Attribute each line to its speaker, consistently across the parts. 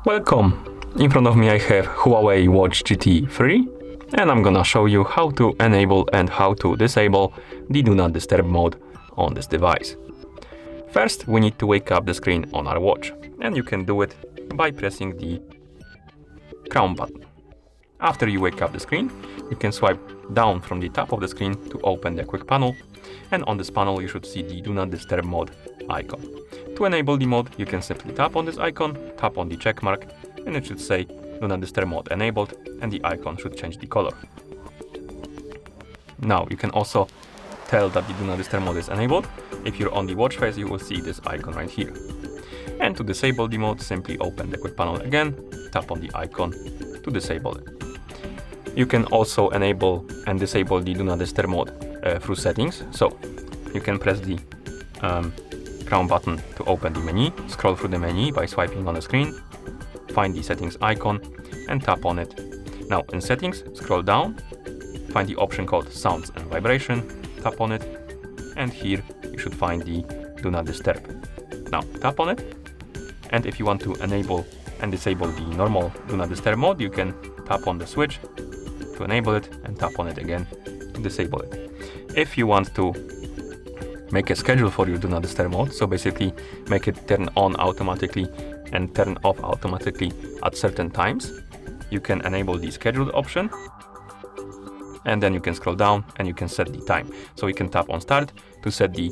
Speaker 1: Welcome! In front of me I have HUAWEI Watch GT 3 and I'm gonna show you how to enable and how to disable the Do Not Disturb mode on this device. First, we need to wake up the screen on our watch, and you can do it by pressing the crown button. After you wake up the screen, you can swipe down from the top of the screen to open the quick panel, and on this panel you should see the Do Not Disturb mode icon. To enable the mode, you can simply tap on this icon, tap on the check mark, and it should say Do Not Disturb mode enabled, and the icon should change the color. Now you can also tell that the Do Not Disturb mode is enabled. If you're on the watch face, you will see this icon right here. And to disable the mode, simply open the quick panel again, tap on the icon to disable it. You can also enable and disable the Do Not Disturb mode through settings. So you can press the crown button to open the menu, scroll through the menu by swiping on the screen, find the settings icon and tap on it. Now in settings, scroll down, find the option called sounds and vibration, tap on it, and here you should find the Do Not Disturb. Now tap on it, and if you want to enable and disable the normal Do Not Disturb mode, you can tap on the switch to enable it and tap on it again to disable it. If you want to make a schedule for your Do Not Disturb mode, so basically make it turn on automatically and turn off automatically at certain times, you can enable the scheduled option, and then you can scroll down and you can set the time. So you can tap on start to set the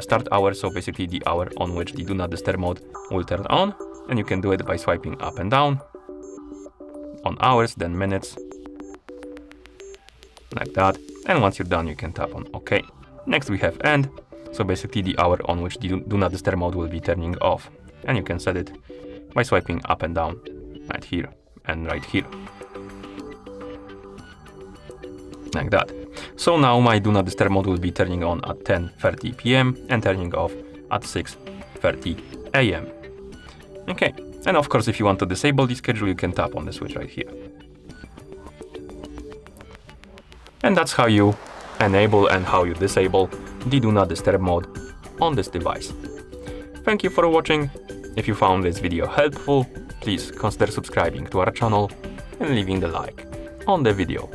Speaker 1: start hour, so basically the hour on which the Do Not Disturb mode will turn on, and you can do it by swiping up and down on hours, then minutes, like that. And once you're done, you can tap on OK. Next we have end, so basically the hour on which the Do Not Disturb mode will be turning off, and you can set it by swiping up and down right here and right here, like that. So now my Do Not Disturb mode will be turning on at 10:30 p.m. and turning off at 6:30 a.m. Okay, and of course if you want to disable the schedule, you can tap on the switch right here. And that's how you enable and how you disable the Do Not Disturb mode on this device. Thank you for watching. If you found this video helpful, please consider subscribing to our channel and leaving the like on the video.